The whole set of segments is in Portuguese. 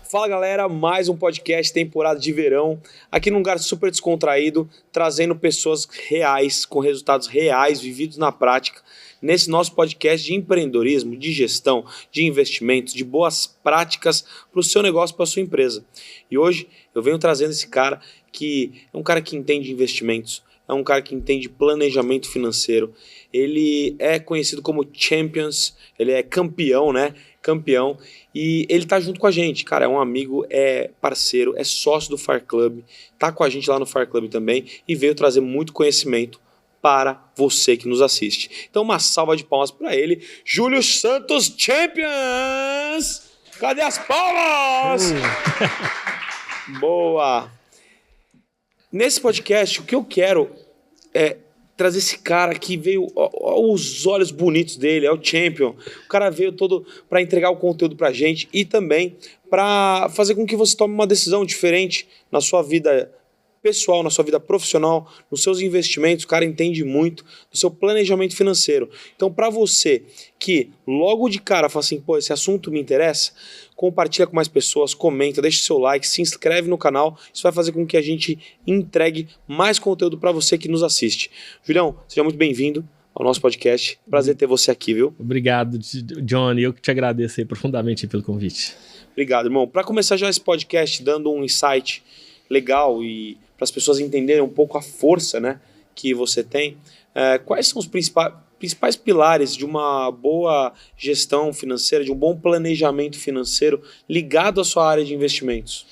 Fala galera, mais um podcast temporada de verão, aqui num lugar super descontraído, trazendo pessoas reais, com resultados reais, vividos na prática, nesse nosso podcast de empreendedorismo, de gestão, de investimentos, de boas práticas para o seu negócio, para a sua empresa. E hoje eu venho trazendo esse cara que é um cara que entende investimentos, é um cara que entende planejamento financeiro, ele é conhecido como Champions, ele é campeão, né? Campeão, e ele tá junto com a gente, cara, é um amigo, é parceiro, é sócio do Fire Club, tá com a gente lá no Fire Club também e veio trazer muito conhecimento para você que nos assiste. Então uma salva de palmas para ele, Júlio Santos Champions! Cadê as palmas? Boa! Nesse podcast, o que eu quero é trazer esse cara que veio, os olhos bonitos dele, é o Champion. O cara veio todo para entregar o conteúdo pra gente e também para fazer com que você tome uma decisão diferente na sua vida pessoal, na sua vida profissional, nos seus investimentos. O cara entende muito do seu planejamento financeiro. Então, para você que logo de cara fala assim, pô, esse assunto me interessa, compartilha com mais pessoas, comenta, deixa seu like, se inscreve no canal. Isso vai fazer com que a gente entregue mais conteúdo para você que nos assiste. Julião, seja muito bem-vindo ao nosso podcast. Prazer ter você aqui, viu? Obrigado, Johnny. Eu que te agradeço aí profundamente pelo convite. Obrigado, irmão. Para começar já esse podcast dando um insight legal e para as pessoas entenderem um pouco a força, né, que você tem, quais são os principais pilares de uma boa gestão financeira, de um bom planejamento financeiro ligado à sua área de investimentos?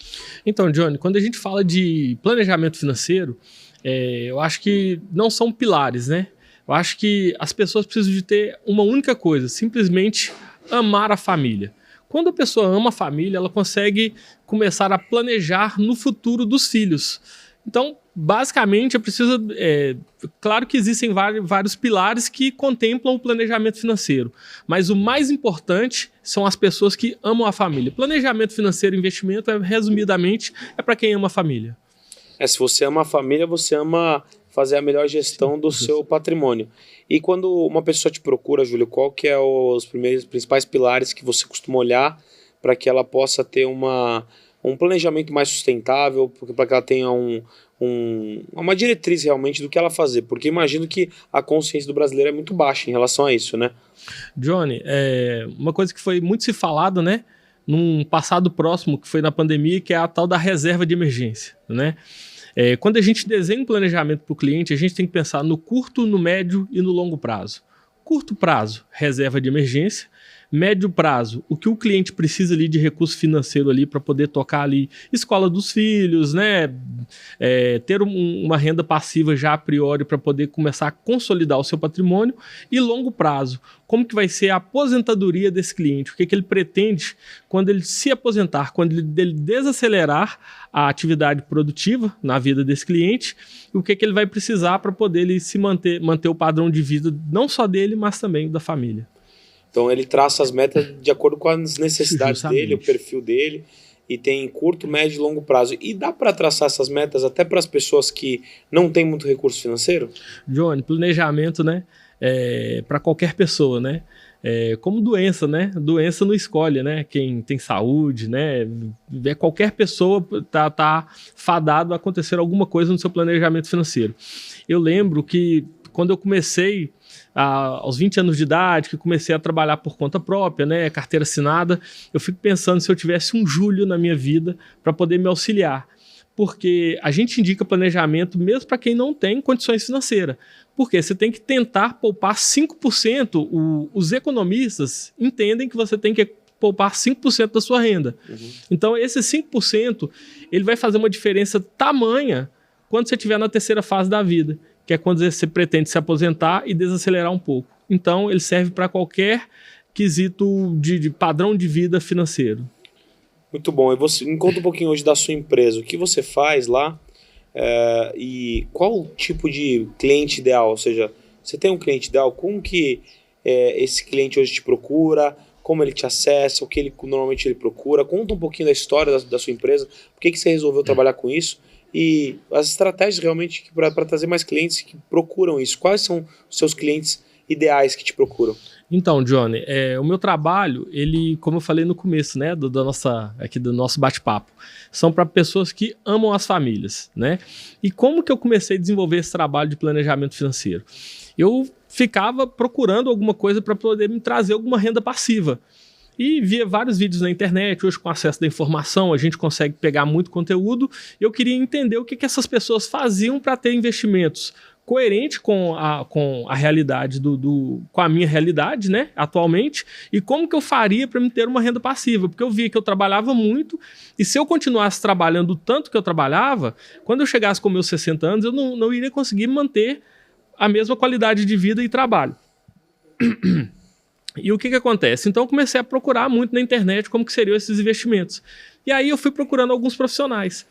Então, Johnny, quando a gente fala de planejamento financeiro, eu acho que não são pilares, né? Eu acho que as pessoas precisam de ter uma única coisa, simplesmente amar a família. Quando a pessoa ama a família, ela consegue começar a planejar no futuro dos filhos. Então, basicamente, claro que existem vários pilares que contemplam o planejamento financeiro, mas o mais importante são as pessoas que amam a família. Planejamento financeiro e investimento, resumidamente, é para quem ama a família. Se você ama a família, você ama fazer a melhor gestão do seu patrimônio. E quando uma pessoa te procura, Júlio, qual que é os principais pilares que você costuma olhar para que ela possa ter um planejamento mais sustentável, para que ela tenha uma diretriz realmente do que ela fazer? Porque imagino que a consciência do brasileiro é muito baixa em relação a isso, né? Johnny, uma coisa que foi muito se falado, né, num passado próximo, que foi na pandemia, que é a tal da reserva de emergência, né? Quando a gente desenha um planejamento para o cliente, a gente tem que pensar no curto, no médio e no longo prazo. Curto prazo, reserva de emergência. Médio prazo, o que o cliente precisa ali de recurso financeiro ali para poder tocar ali escola dos filhos, né? Ter uma renda passiva já a priori para poder começar a consolidar o seu patrimônio. E longo prazo, como que vai ser a aposentadoria desse cliente? O que ele pretende quando ele se aposentar, quando ele desacelerar a atividade produtiva na vida desse cliente, e o que ele vai precisar para poder ele se manter o padrão de vida não só dele, mas também da família. Então ele traça as metas de acordo com as necessidades dele, o perfil dele, e tem curto, médio e longo prazo. E dá para traçar essas metas até para as pessoas que não têm muito recurso financeiro? Johnny, planejamento, né, para qualquer pessoa, né? Como doença, né? Doença não escolhe, né? Quem tem saúde, né? Qualquer pessoa tá fadado a acontecer alguma coisa no seu planejamento financeiro. Eu lembro que quando eu comecei aos 20 anos de idade, que comecei a trabalhar por conta própria, né, carteira assinada, eu fico pensando se eu tivesse um Júlio na minha vida para poder me auxiliar. Porque a gente indica planejamento mesmo para quem não tem condições financeiras. Porque você tem que tentar poupar 5%. Os economistas entendem que você tem que poupar 5% da sua renda. Uhum. Então, esse 5%, ele vai fazer uma diferença tamanha quando você estiver na terceira fase da vida, que é quando você pretende se aposentar e desacelerar um pouco. Então, ele serve para qualquer quesito de padrão de vida financeiro. Muito bom. E você me conta um pouquinho hoje da sua empresa. O que você faz lá e qual o tipo de cliente ideal? Ou seja, você tem um cliente ideal? Como que esse cliente hoje te procura? Como ele te acessa? O que normalmente ele procura? Conta um pouquinho da história da sua empresa. Por que você resolveu trabalhar com isso? E as estratégias realmente para trazer mais clientes que procuram isso. Quais são os seus clientes ideais que te procuram? Então, Johnny, o meu trabalho, ele, como eu falei no começo, né, do nosso bate-papo, são para pessoas que amam as famílias, né? E como que eu comecei a desenvolver esse trabalho de planejamento financeiro? Eu ficava procurando alguma coisa para poder me trazer alguma renda passiva. E via vários vídeos na internet. Hoje, com acesso da informação, a gente consegue pegar muito conteúdo. Eu queria entender o que essas pessoas faziam para ter investimentos coerente com a realidade com a minha realidade, né, atualmente, e como que eu faria para me ter uma renda passiva, porque eu via que eu trabalhava muito, e se eu continuasse trabalhando o tanto que eu trabalhava, quando eu chegasse com meus 60 anos, eu não iria conseguir manter a mesma qualidade de vida e trabalho. E o que acontece? Então eu comecei a procurar muito na internet como que seriam esses investimentos. E aí eu fui procurando alguns profissionais.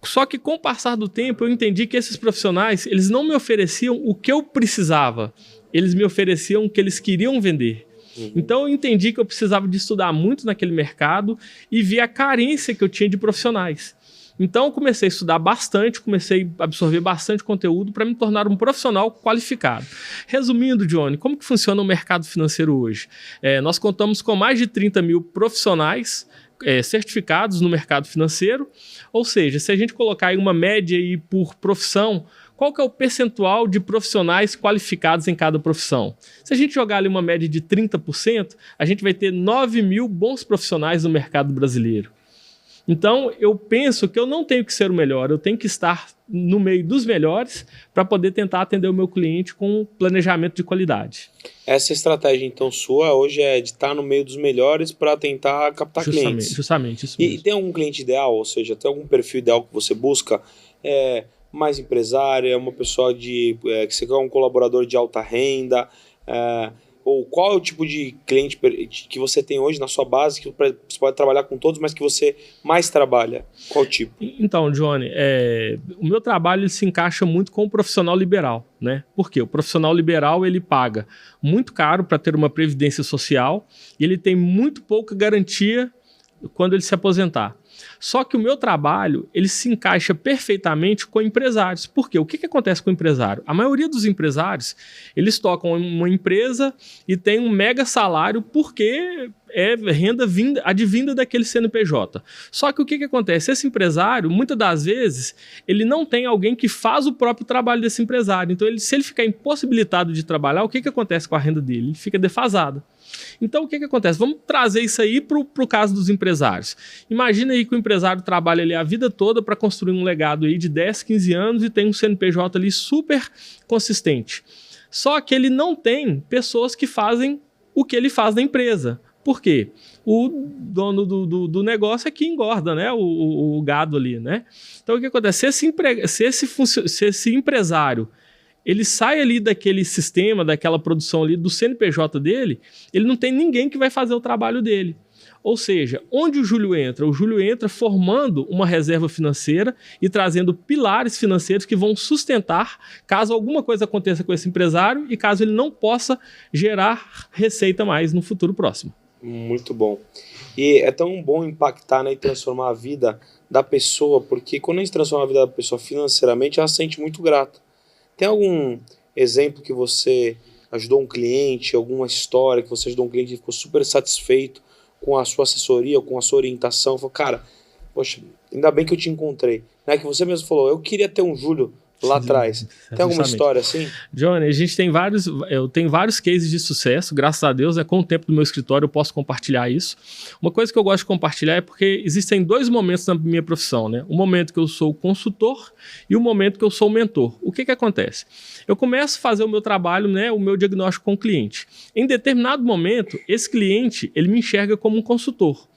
Só que com o passar do tempo eu entendi que esses profissionais, eles não me ofereciam o que eu precisava, eles me ofereciam o que eles queriam vender. Então eu entendi que eu precisava de estudar muito naquele mercado e vi a carência que eu tinha de profissionais. Então eu comecei a estudar bastante, comecei a absorver bastante conteúdo para me tornar um profissional qualificado. Resumindo, Johnny, como que funciona o mercado financeiro hoje? Nós contamos com mais de 30 mil profissionais certificados no mercado financeiro, ou seja, se a gente colocar aí uma média aí por profissão, qual que é o percentual de profissionais qualificados em cada profissão? Se a gente jogar ali uma média de 30%, a gente vai ter 9 mil bons profissionais no mercado brasileiro. Então, eu penso que eu não tenho que ser o melhor, eu tenho que estar no meio dos melhores para poder tentar atender o meu cliente com planejamento de qualidade. Essa estratégia, então, sua hoje é de estar no meio dos melhores para tentar captar clientes. Justamente, isso mesmo. E tem algum cliente ideal, ou seja, tem algum perfil ideal que você busca? Mais empresária, uma pessoa que você quer um colaborador de alta renda, ou qual é o tipo de cliente que você tem hoje na sua base, que você pode trabalhar com todos, mas que você mais trabalha? Qual tipo? Então, Johnny, o meu trabalho ele se encaixa muito com o profissional liberal, né? Por quê? O profissional liberal ele paga muito caro para ter uma previdência social e ele tem muito pouca garantia quando ele se aposentar. Só que o meu trabalho, ele se encaixa perfeitamente com empresários. Por quê? O que acontece com o empresário? A maioria dos empresários, eles tocam uma empresa e tem um mega salário porque é renda advinda daquele CNPJ. Só que o que acontece? Esse empresário, muitas das vezes, ele não tem alguém que faz o próprio trabalho desse empresário. Então, se ele ficar impossibilitado de trabalhar, o que acontece com a renda dele? Ele fica defasada. Então, o que acontece? Vamos trazer isso aí para o caso dos empresários. Imagina aí que o empresário trabalha ali a vida toda para construir um legado aí de 10, 15 anos e tem um CNPJ ali super consistente. Só que ele não tem pessoas que fazem o que ele faz na empresa. Por quê? O dono do negócio é que engorda, né? O gado ali, né? Então, o que acontece? Se esse empresário ele sai ali daquele sistema, daquela produção ali do CNPJ dele, ele não tem ninguém que vai fazer o trabalho dele. Ou seja, onde o Júlio entra? O Júlio entra formando uma reserva financeira e trazendo pilares financeiros que vão sustentar caso alguma coisa aconteça com esse empresário e caso ele não possa gerar receita mais no futuro próximo. Muito bom. E é tão bom impactar, né, e transformar a vida da pessoa, porque quando a gente transforma a vida da pessoa financeiramente, ela se sente muito grata. Tem algum exemplo que você ajudou um cliente, alguma história que você ajudou um cliente e ficou super satisfeito com a sua assessoria, com a sua orientação? Falou, cara, poxa, ainda bem que eu te encontrei. Né? Que você mesmo falou, eu queria ter um Júlio lá atrás. Tem alguma história assim? Johnny, eu tenho vários cases de sucesso, graças a Deus, com o tempo do meu escritório eu posso compartilhar isso. Uma coisa que eu gosto de compartilhar é porque existem dois momentos na minha profissão, né? O momento que eu sou consultor e o momento que eu sou mentor. O que acontece? Eu começo a fazer o meu trabalho, né, o meu diagnóstico com o cliente. Em determinado momento, esse cliente, ele me enxerga como um consultor.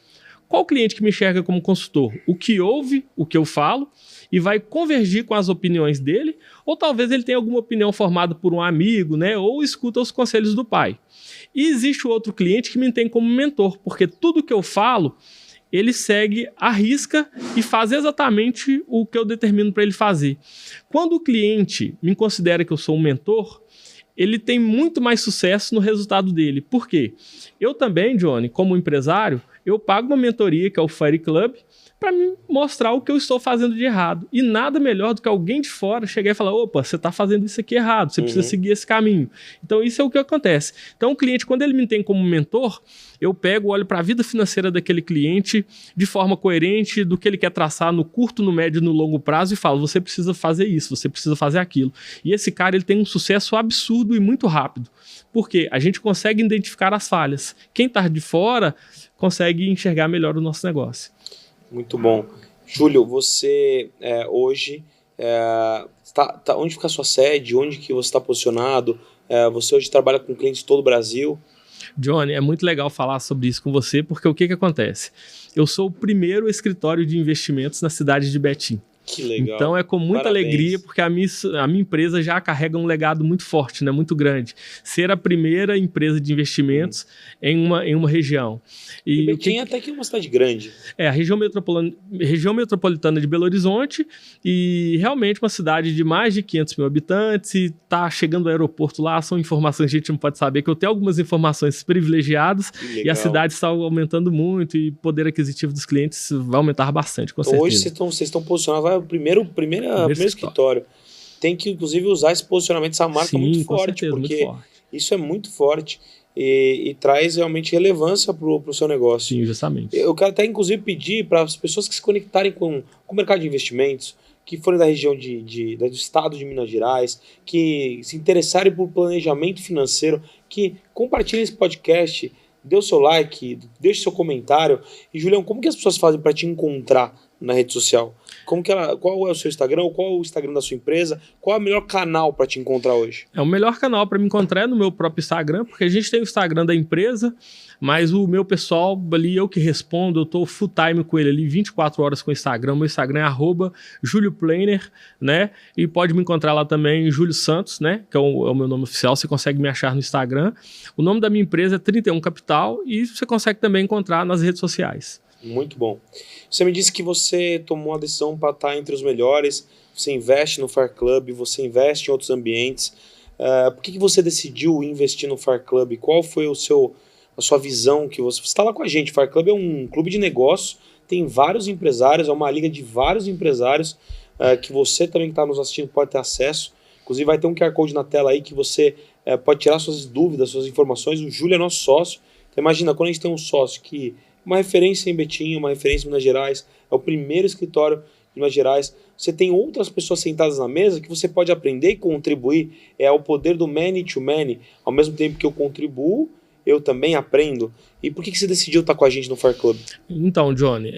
Qual cliente que me enxerga como consultor? O que ouve o que eu falo e vai convergir com as opiniões dele, ou talvez ele tenha alguma opinião formada por um amigo, né, ou escuta os conselhos do pai. E existe o outro cliente que me tem como mentor, porque tudo que eu falo, ele segue à risca e faz exatamente o que eu determino para ele fazer. Quando o cliente me considera que eu sou um mentor, ele tem muito mais sucesso no resultado dele. Por quê? Eu também, Johnny, como empresário, eu pago uma mentoria, que é o Fire Club, para me mostrar o que eu estou fazendo de errado. E nada melhor do que alguém de fora chegar e falar, opa, você está fazendo isso aqui errado, você precisa seguir esse caminho. Então isso é o que acontece. Então o cliente, quando ele me tem como mentor, eu pego, olho para a vida financeira daquele cliente de forma coerente do que ele quer traçar no curto, no médio e no longo prazo e falo, você precisa fazer isso, você precisa fazer aquilo. E esse cara ele tem um sucesso absurdo e muito rápido. Por quê? A gente consegue identificar as falhas. Quem está de fora consegue enxergar melhor o nosso negócio. Muito bom. Júlio, você hoje, onde fica a sua sede? Onde que você está posicionado? Você hoje trabalha com clientes de todo o Brasil? Johnny, é muito legal falar sobre isso com você, porque o que acontece? Eu sou o primeiro escritório de investimentos na cidade de Betim. Que legal. Então é com muita alegria, porque a minha empresa já carrega um legado muito forte, né, muito grande. Ser a primeira empresa de investimentos em uma região. E Betim até que é uma cidade grande. É, a região metropolitana de Belo Horizonte e realmente uma cidade de mais de 500 mil habitantes e tá chegando ao aeroporto lá, são informações que a gente não pode saber, que eu tenho algumas informações privilegiadas e a cidade está aumentando muito e o poder aquisitivo dos clientes vai aumentar bastante, com certeza. Hoje vocês estão posicionados, o primeiro escritório. Tem que, inclusive, usar esse posicionamento, essa marca muito forte, certeza, porque muito forte. Isso é muito forte e traz realmente relevância para o seu negócio. Sim, justamente. Eu quero até, inclusive, pedir para as pessoas que se conectarem com o mercado de investimentos, que forem da região do estado de Minas Gerais, que se interessarem por planejamento financeiro, que compartilhem esse podcast, dê o seu like, deixe seu comentário. E, Julião, como que as pessoas fazem para te encontrar na rede social? Qual é o seu Instagram? Qual é o Instagram da sua empresa? Qual é o melhor canal para te encontrar hoje? O melhor canal para me encontrar é no meu próprio Instagram, porque a gente tem o Instagram da empresa, mas o meu pessoal ali, eu que respondo, eu estou full time com ele ali, 24 horas com o Instagram. Meu Instagram é @JúlioPlanner, né? E pode me encontrar lá também, Júlio Santos, né? Que é o meu nome oficial, você consegue me achar no Instagram. O nome da minha empresa é 31 Capital e você consegue também encontrar nas redes sociais. Muito bom. Você me disse que você tomou a decisão para estar entre os melhores, você investe no Fire Club, você investe em outros ambientes. Por que você decidiu investir no Fire Club? Qual foi a sua visão? Que você está lá com a gente. O Fire Club é um clube de negócios, tem vários empresários, é uma liga de vários empresários que você também que está nos assistindo pode ter acesso. Inclusive vai ter um QR Code na tela aí que você pode tirar suas dúvidas, suas informações. O Júlio é nosso sócio. Então imagina, quando a gente tem um sócio que uma referência em Betim, uma referência em Minas Gerais, é o primeiro escritório de Minas Gerais. Você tem outras pessoas sentadas na mesa que você pode aprender e contribuir. É o poder do many to many. Ao mesmo tempo que eu contribuo, eu também aprendo. E por que você decidiu estar com a gente no Fire Club? Então, Johnny,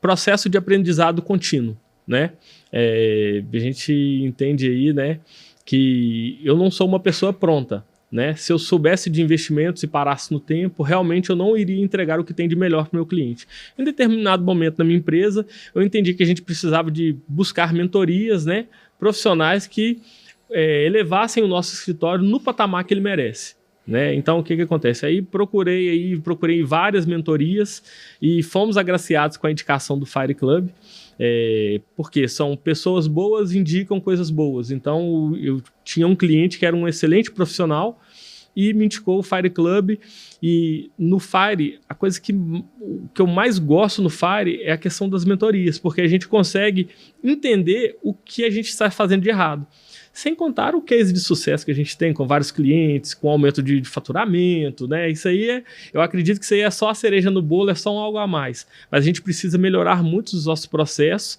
processo de aprendizado contínuo, né? A gente entende aí, né, que eu não sou uma pessoa pronta. Né? Se eu soubesse de investimentos e parasse no tempo, realmente eu não iria entregar o que tem de melhor para o meu cliente. Em determinado momento na minha empresa, eu entendi que a gente precisava de buscar mentorias, né, profissionais que elevassem o nosso escritório no patamar que ele merece. Né? Então, o que acontece? Aí procurei várias mentorias e fomos agraciados com a indicação do Fire Club. Porque são pessoas boas indicam coisas boas. Então eu tinha um cliente que era um excelente profissional e me indicou o Fire Club. E no Fire, a coisa que eu mais gosto no Fire é a questão das mentorias, porque a gente consegue entender o que a gente está fazendo de errado. Sem contar o case de sucesso que a gente tem com vários clientes, com aumento de faturamento, né? Isso aí eu acredito que isso aí é só a cereja no bolo, é só algo a mais. Mas a gente precisa melhorar muito os nossos processos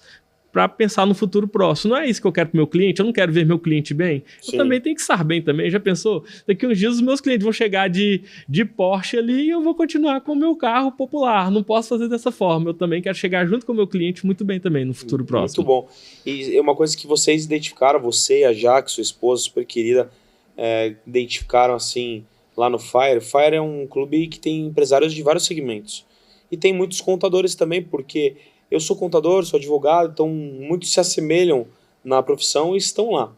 para pensar no futuro próximo. Não é isso que eu quero para o meu cliente, eu não quero ver meu cliente bem. Sim. Eu também tenho que estar bem também. Já pensou? Daqui uns dias os meus clientes vão chegar de Porsche ali e eu vou continuar com o meu carro popular. Não posso fazer dessa forma. Eu também quero chegar junto com o meu cliente muito bem também no futuro próximo. Muito bom. E é uma coisa que vocês identificaram, você e a Jaque, sua esposa, super querida, identificaram assim lá no Fire. Fire é um clube que tem empresários de vários segmentos. E tem muitos contadores também, porque eu sou contador, sou advogado, então muitos se assemelham na profissão e estão lá.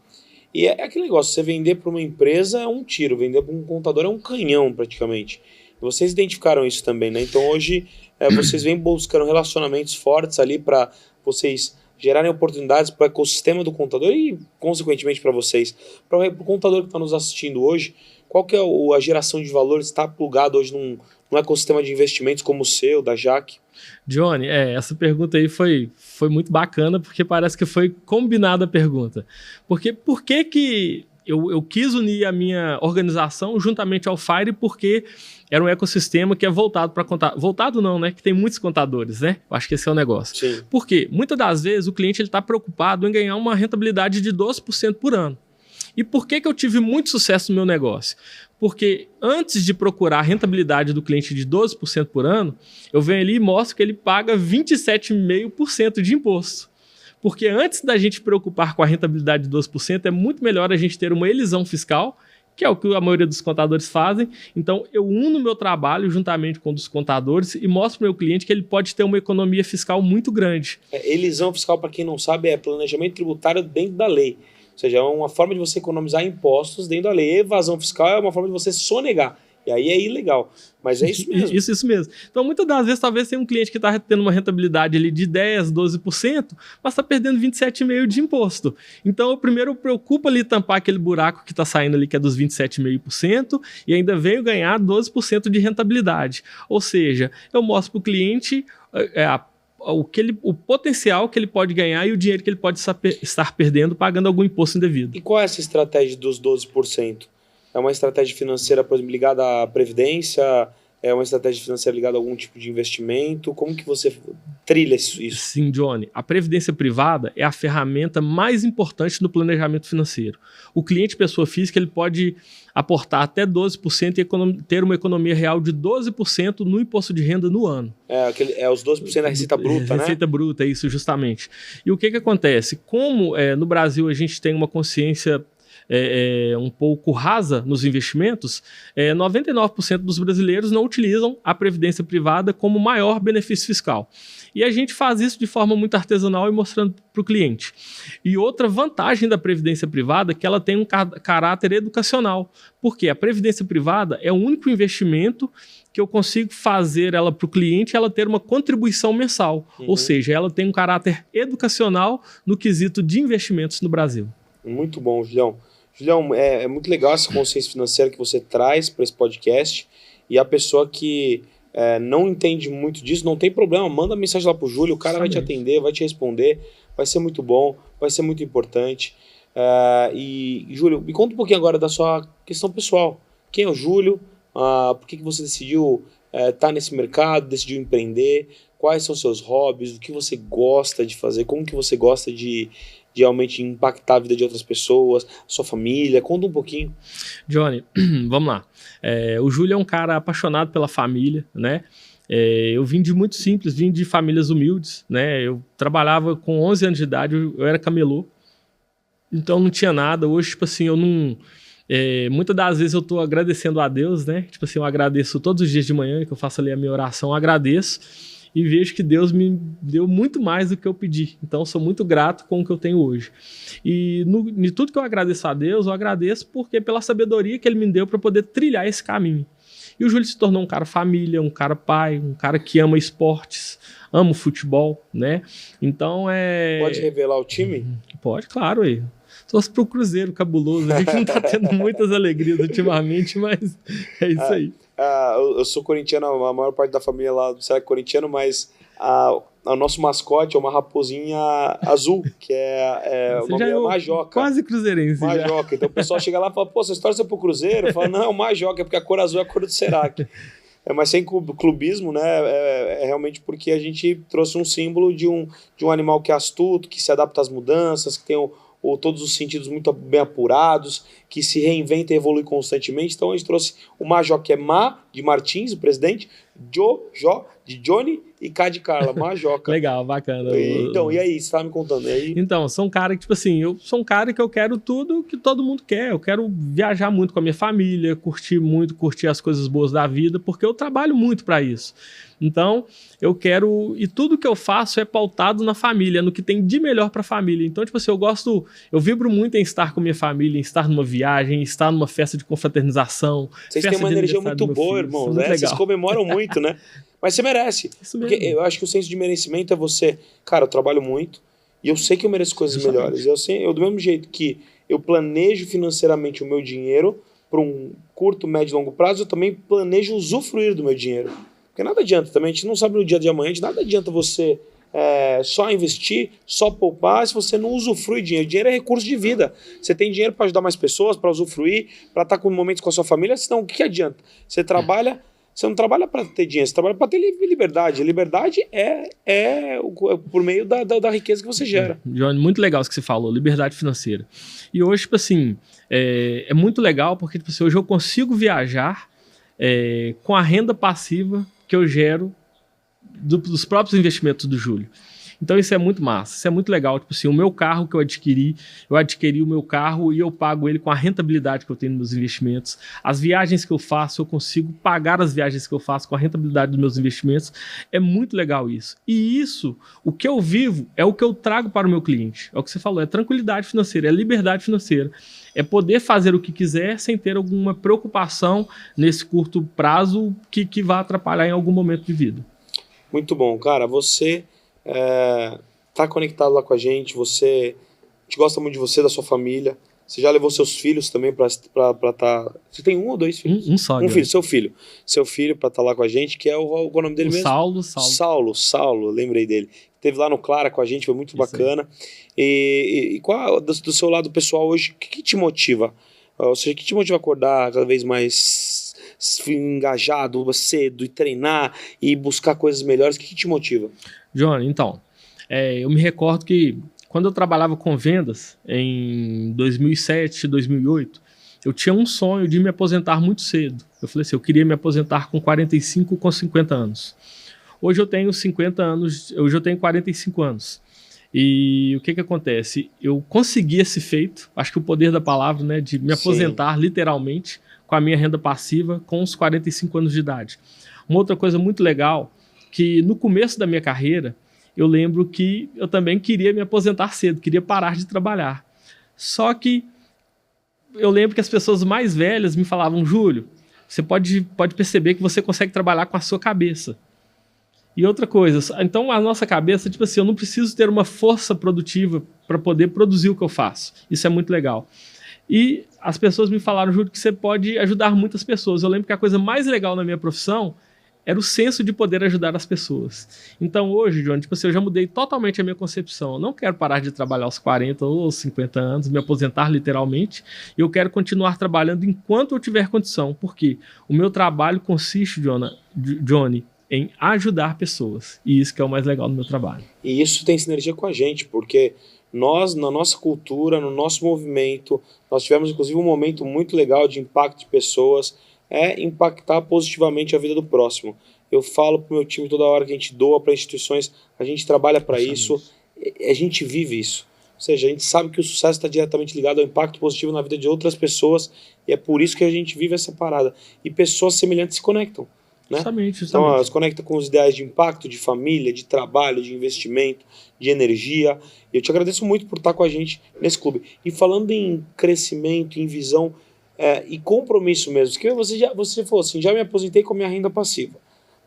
E é aquele negócio, você vender para uma empresa é um tiro, vender para um contador é um canhão praticamente. E vocês identificaram isso também, né? Então hoje vocês vêm buscando relacionamentos fortes ali para vocês gerarem oportunidades para o ecossistema do contador e, consequentemente, para vocês. Para o contador que está nos assistindo hoje, qual que é a geração de valor? Está plugado hoje num num ecossistema de investimentos como o seu, da Jaque? Johnny, essa pergunta aí foi muito bacana, porque parece que foi combinada a pergunta. Porque por que eu quis unir a minha organização juntamente ao Fire? Porque era um ecossistema que é voltado para contar. Voltado não, né? Que tem muitos contadores, né? Eu acho que esse é o negócio. Sim. Porque muitas das vezes o cliente está preocupado em ganhar uma rentabilidade de 12% por ano. E por que eu tive muito sucesso no meu negócio? Porque antes de procurar a rentabilidade do cliente de 12% por ano, eu venho ali e mostro que ele paga 27,5% de imposto. Porque antes da gente preocupar com a rentabilidade de 12%, é muito melhor a gente ter uma elisão fiscal, que é o que a maioria dos contadores fazem. Então, eu uno o meu trabalho juntamente com um dos contadores e mostro para o meu cliente que ele pode ter uma economia fiscal muito grande. Elisão fiscal, para quem não sabe, é planejamento tributário dentro da lei. Ou seja, é uma forma de você economizar impostos dentro da lei. Evasão fiscal é uma forma de você sonegar. E aí é ilegal. Mas é isso mesmo. Isso mesmo. Então, muitas das vezes, talvez tenha um cliente que está tendo uma rentabilidade ali de 10%, 12%, mas está perdendo 27,5% de imposto. Então, eu primeiro preocupo ali tampar aquele buraco que está saindo ali, que é dos 27,5%, e ainda venho ganhar 12% de rentabilidade. Ou seja, eu mostro para o cliente o potencial que ele pode ganhar e o dinheiro que ele pode estar perdendo pagando algum imposto indevido. E qual é essa estratégia dos 12%? É uma estratégia financeira, por exemplo, ligada à previdência? É uma estratégia financeira ligada a algum tipo de investimento? Como que você trilha isso? Sim, Johnny. A previdência privada é a ferramenta mais importante no planejamento financeiro. O cliente pessoa física ele pode aportar até 12% e ter uma economia real de 12% no imposto de renda no ano. Os 12% da receita bruta, né? Receita bruta, isso, justamente. E o que acontece? Como no Brasil a gente tem uma consciência um pouco rasa nos investimentos, 99% dos brasileiros não utilizam a previdência privada como maior benefício fiscal. E a gente faz isso de forma muito artesanal e mostrando para o cliente. E outra vantagem da previdência privada é que ela tem um caráter educacional, porque a previdência privada é o único investimento que eu consigo fazer ela para o cliente, ela ter uma contribuição mensal. Ou seja, ela tem um caráter educacional no quesito de investimentos no Brasil. Muito bom, Julião. Julião, é muito legal essa consciência financeira que você traz para esse podcast. E a pessoa que não entende muito disso, não tem problema, manda mensagem lá pro Júlio, o cara vai te atender, vai te responder, vai ser muito bom, vai ser muito importante. E Júlio, me conta um pouquinho agora da sua questão pessoal. Quem é o Júlio? Por que você decidiu estar nesse mercado, decidiu empreender? Quais são os seus hobbies? O que você gosta de fazer? Como que você gosta de realmente impactar a vida de outras pessoas, sua família? Conta um pouquinho. Johnny, vamos lá. O Júlio é um cara apaixonado pela família, né? Eu vim de muito simples, vim de famílias humildes, né? Eu trabalhava com 11 anos de idade, eu era camelô, então não tinha nada. Hoje, tipo assim, eu não... muitas das vezes eu tô agradecendo a Deus, né? Tipo assim, eu agradeço todos os dias de manhã que eu faço ali a minha oração, eu agradeço e vejo que Deus me deu muito mais do que eu pedi. Então, eu sou muito grato com o que eu tenho hoje. E em tudo que eu agradeço a Deus, eu agradeço porque pela sabedoria que Ele me deu para poder trilhar esse caminho. E o Júlio se tornou um cara família, um cara pai, um cara que ama esportes, ama o futebol, né? Então, Pode revelar o time? Pode, claro, aí. Torço pro Cruzeiro cabuloso. A gente não tá tendo muitas alegrias ultimamente, mas é isso aí. Eu sou corintiano, a maior parte da família lá do Ceará é corintiano, mas o nosso mascote é uma raposinha azul, que o nome é Majoca. Quase cruzeirense. Majoca. Já. Então o pessoal chega lá e fala, pô, vocês torcem pro Cruzeiro? Fala, não, é o Majoca, é porque a cor azul é a cor do Serac. Mas sem clubismo, né? É realmente porque a gente trouxe um símbolo de um animal que é astuto, que se adapta às mudanças, que tem todos os sentidos muito bem apurados, que se reinventa e evolui constantemente. Então a gente trouxe o Majoca, que é Ma, de Martins, o presidente, Jó, de Johnny, e K de Carla, Majoca. Legal, bacana. Então, e aí, você estava me contando, e aí? Então, sou um cara que, tipo assim, eu sou um cara que eu quero tudo que todo mundo quer. Eu quero viajar muito com a minha família, curtir as coisas boas da vida, porque eu trabalho muito para isso. Então, eu quero... E tudo que eu faço é pautado na família, no que tem de melhor para a família. Então, tipo assim, eu vibro muito em estar com minha família, em estar numa viagem, em estar numa festa de confraternização. Vocês têm uma energia muito boa, irmão, né? Vocês comemoram muito, né? Mas você merece. Isso mesmo. Porque eu acho que o senso de merecimento é você... Cara, eu trabalho muito e eu sei que eu mereço coisas melhores. Eu do mesmo jeito que eu planejo financeiramente o meu dinheiro, para um curto, médio e longo prazo, eu também planejo usufruir do meu dinheiro. Porque nada adianta também, a gente não sabe no dia de amanhã, nada adianta você só investir, só poupar, se você não usufrui dinheiro. Dinheiro é recurso de vida. Você tem dinheiro para ajudar mais pessoas, para usufruir, para estar com momentos com a sua família, senão o que adianta? Você não trabalha para ter dinheiro, você trabalha para ter liberdade. Liberdade é por meio da riqueza que você gera. Johnny, muito legal isso que você falou, liberdade financeira. E hoje, tipo assim, é muito legal porque tipo assim, hoje eu consigo viajar com a renda passiva que eu gero dos próprios investimentos do Júlio. Então isso é muito massa, isso é muito legal. Tipo assim, o meu carro que eu adquiri o meu carro e eu pago ele com a rentabilidade que eu tenho nos meus investimentos. As viagens que eu faço, eu consigo pagar as viagens que eu faço com a rentabilidade dos meus investimentos. É muito legal isso. E isso, o que eu vivo, é o que eu trago para o meu cliente. É o que você falou, é tranquilidade financeira, é liberdade financeira. É poder fazer o que quiser sem ter alguma preocupação nesse curto prazo que vá atrapalhar em algum momento de vida. Muito bom, cara. Você tá conectado lá com a gente, a gente gosta muito de você, da sua família. Você já levou seus filhos também pra tá... Você tem um ou dois filhos? Um só. Um filho, seu filho. Seu filho pra estar lá com a gente, que é qual é o nome dele mesmo? Saulo, lembrei dele. Esteve lá no Clara com a gente, foi muito bacana. E qual, do seu lado pessoal hoje, o que te motiva? Ou seja, o que te motiva a acordar cada vez mais engajado, cedo, e treinar e buscar coisas melhores? O que te motiva? Johnny, então, eu me recordo que quando eu trabalhava com vendas em 2007, 2008, eu tinha um sonho de me aposentar muito cedo. Eu falei assim, eu queria me aposentar com 45, com 50 anos. Hoje eu tenho 50 anos, hoje eu tenho 45 anos. E o que acontece? Eu consegui esse feito, acho que o poder da palavra, né, de me aposentar literalmente com a minha renda passiva com os 45 anos de idade. Uma outra coisa muito legal, que no começo da minha carreira, eu lembro que eu também queria me aposentar cedo, queria parar de trabalhar. Só que eu lembro que as pessoas mais velhas me falavam, Júlio, você pode perceber que você consegue trabalhar com a sua cabeça. E outra coisa, então a nossa cabeça, tipo assim, eu não preciso ter uma força produtiva para poder produzir o que eu faço. Isso é muito legal. E as pessoas me falaram, Júlio, que você pode ajudar muitas pessoas. Eu lembro que a coisa mais legal na minha profissão era o senso de poder ajudar as pessoas. Então hoje, Johnny, tipo assim, eu já mudei totalmente a minha concepção. Eu não quero parar de trabalhar aos 40 ou aos 50 anos, me aposentar literalmente. Eu quero continuar trabalhando enquanto eu tiver condição. Porque o meu trabalho consiste, Johnny, em ajudar pessoas. E isso que é o mais legal do meu trabalho. E isso tem sinergia com a gente, porque nós, na nossa cultura, no nosso movimento, nós tivemos inclusive um momento muito legal de impacto de pessoas, impactar positivamente a vida do próximo. Eu falo pro meu time toda hora que a gente doa para instituições, a gente trabalha para isso, a gente vive isso. Ou seja, a gente sabe que o sucesso está diretamente ligado ao impacto positivo na vida de outras pessoas, e é por isso que a gente vive essa parada. E pessoas semelhantes se conectam. Né? Justamente. Então, elas conectam com os ideais de impacto, de família, de trabalho, de investimento, de energia. E eu te agradeço muito por estar com a gente nesse clube. E falando em crescimento, em visão e compromisso mesmo, que você falou assim, já me aposentei com a minha renda passiva.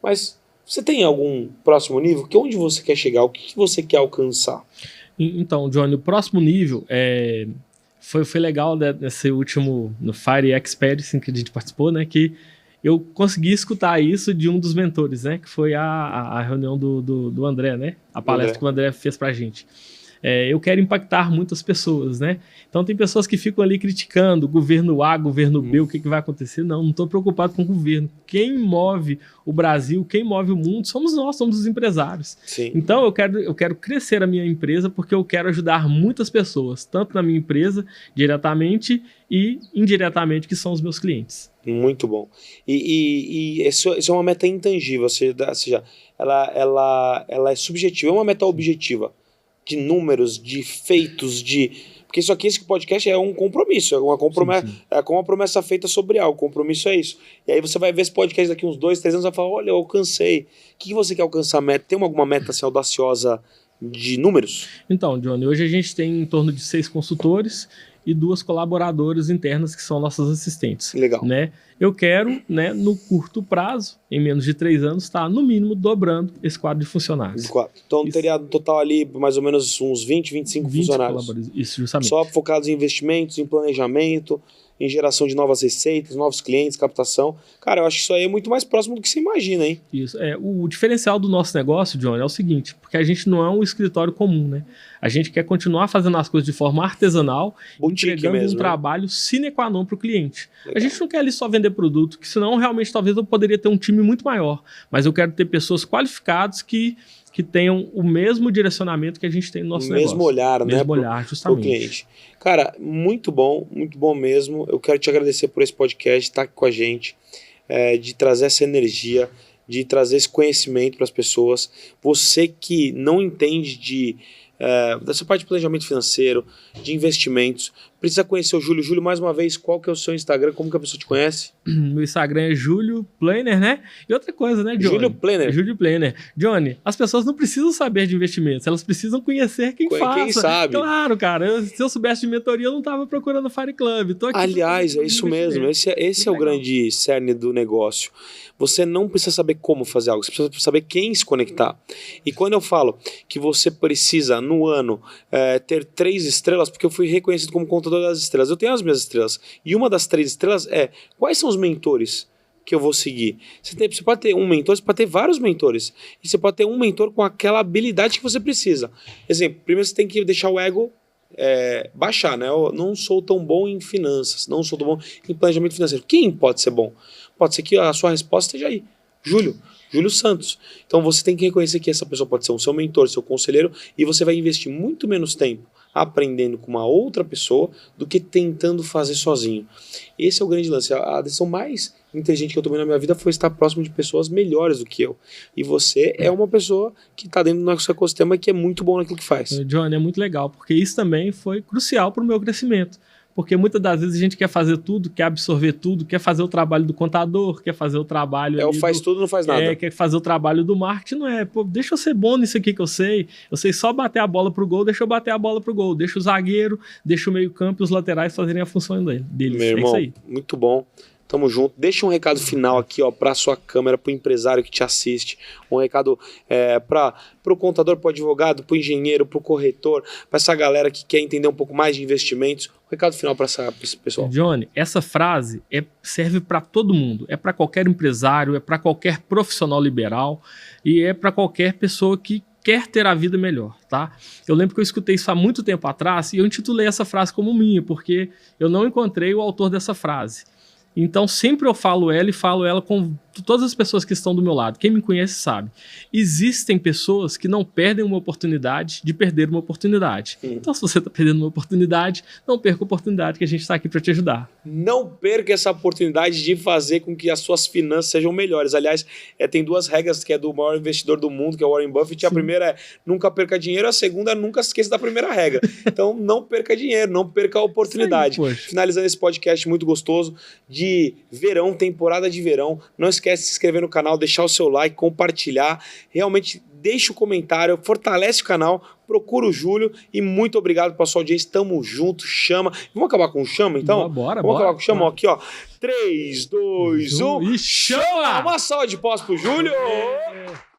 Mas você tem algum próximo nível? Onde você quer chegar? O que você quer alcançar? Então, Johnny, o próximo nível foi legal, né, nesse último, no Fire Experience que a gente participou, né, que eu consegui escutar isso de um dos mentores, né? Que foi a reunião do André, né? A palestra que o André fez pra gente. Eu quero impactar muitas pessoas, né? Então tem pessoas que ficam ali criticando governo A, governo B, o que vai acontecer. Não estou preocupado com o governo. Quem move o Brasil, quem move o mundo, somos nós, somos os empresários. Sim. Então eu quero crescer a minha empresa porque eu quero ajudar muitas pessoas, tanto na minha empresa, diretamente e indiretamente, que são os meus clientes. Muito bom. E isso é uma meta intangível, ou seja, ela é subjetiva, é uma meta objetiva, de números, de feitos, porque isso aqui, esse podcast é um compromisso, é como uma promessa feita sobre algo, o compromisso é isso. E aí você vai ver esse podcast daqui uns 2, 3 anos e vai falar, olha, eu alcancei. O que você quer alcançar? Tem alguma meta assim, audaciosa de números? Então, Johnny, hoje a gente tem em torno de 6 consultores e 2 colaboradoras internas que são nossas assistentes. Legal. Né? Eu quero, né, no curto prazo, em menos de 3 anos, estar no mínimo dobrando esse quadro de funcionários. Então teria no total ali mais ou menos uns 20, 25 funcionários. Isso, justamente. Só focados em investimentos, em planejamento, em geração de novas receitas, novos clientes, captação. Cara, eu acho que isso aí é muito mais próximo do que você imagina, hein? Isso. O diferencial do nosso negócio, Johnny, é o seguinte, porque a gente não é um escritório comum, né? A gente quer continuar fazendo as coisas de forma artesanal, Boutique entregando mesmo, um né? trabalho sine qua non para o cliente. Legal. A gente não quer ali só vender produto, que senão realmente talvez eu poderia ter um time muito maior, mas eu quero ter pessoas qualificadas que tenham o mesmo direcionamento que a gente tem no nosso negócio. Mesmo olhar, né? Mesmo olhar, justamente. Pro cliente. Cara, muito bom mesmo. Eu quero te agradecer por esse podcast, estar aqui com a gente, de trazer essa energia, de trazer esse conhecimento para as pessoas. Você que não entende dessa parte de planejamento financeiro, de investimentos, precisa conhecer o Júlio. Júlio, mais uma vez, qual que é o seu Instagram? Como que a pessoa te conhece? Meu Instagram é Júlio Planner, né? E outra coisa, né, Johnny? Júlio Planner. Júlio Planner. Johnny, as pessoas não precisam saber de investimentos, elas precisam conhecer quem faça. Quem sabe. Claro, cara. Se eu soubesse de mentoria, eu não tava procurando Fire Club. Tô aqui. Aliás, é isso mesmo. Esse é o grande cerne do negócio. Você não precisa saber como fazer algo, você precisa saber quem se conectar. E quando eu falo que você precisa, no ano, ter 3 estrelas, porque eu fui reconhecido como contador das estrelas, eu tenho as minhas estrelas. E uma das 3 estrelas é: quais são os mentores que eu vou seguir? Você pode ter um mentor, você pode ter vários mentores. E você pode ter um mentor com aquela habilidade que você precisa. Exemplo, primeiro você tem que deixar o ego baixar, né? Eu não sou tão bom em finanças, não sou tão bom em planejamento financeiro. Quem pode ser bom? Pode ser que a sua resposta esteja aí. Júlio Santos. Então você tem que reconhecer que essa pessoa pode ser um seu mentor, seu conselheiro, e você vai investir muito menos tempo aprendendo com uma outra pessoa do que tentando fazer sozinho. Esse é o grande lance. A decisão mais inteligente que eu tomei na minha vida foi estar próximo de pessoas melhores do que eu. E você é uma pessoa que está dentro do nosso ecossistema, que é muito bom naquilo que faz. Johnny, é muito legal, porque isso também foi crucial para o meu crescimento. Porque muitas das vezes a gente quer fazer tudo, quer absorver tudo, quer fazer o trabalho do contador, quer fazer o trabalho... faz tudo, não faz nada. Quer fazer o trabalho do marketing, não é? Pô, deixa eu ser bom nisso aqui que eu sei só bater a bola pro gol, deixa eu bater a bola pro gol. Deixa o zagueiro, deixa o meio campo e os laterais fazerem a função deles. Meu irmão, isso aí. Muito bom. Tamo junto. Deixa um recado final aqui, ó, pra sua câmera, pro empresário que te assiste. Um recado pro contador, pro advogado, pro engenheiro, pro corretor, pra essa galera que quer entender um pouco mais de investimentos. Um recado final pra esse pessoal. Johnny, essa frase serve para todo mundo. É para qualquer empresário, é para qualquer profissional liberal e é para qualquer pessoa que quer ter a vida melhor, tá? Eu lembro que eu escutei isso há muito tempo atrás e eu intitulei essa frase como minha, porque eu não encontrei o autor dessa frase. Então sempre eu falo ela com todas as pessoas que estão do meu lado. Quem me conhece sabe. Existem pessoas que não perdem uma oportunidade de perder uma oportunidade. Então se você está perdendo uma oportunidade, não perca a oportunidade que a gente está aqui para te ajudar. Não perca essa oportunidade de fazer com que as suas finanças sejam melhores. Aliás, tem 2 regras que é do maior investidor do mundo, que é o Warren Buffett. Sim. A primeira é nunca perca dinheiro, a segunda é nunca se esqueça da primeira regra. Então não perca dinheiro, não perca a oportunidade. Aí, finalizando esse podcast muito gostoso de verão, temporada de verão. Não esquece de se inscrever no canal, deixar o seu like, compartilhar. Realmente deixa o comentário, fortalece o canal, procura o Júlio e muito obrigado pela sua audiência. Tamo junto, chama. Vamos acabar com o chama, então? Bora. Vamos acabar com o chama, aqui, ó. 3, 2, 1 e chama! Uma salva de palmas pro Júlio!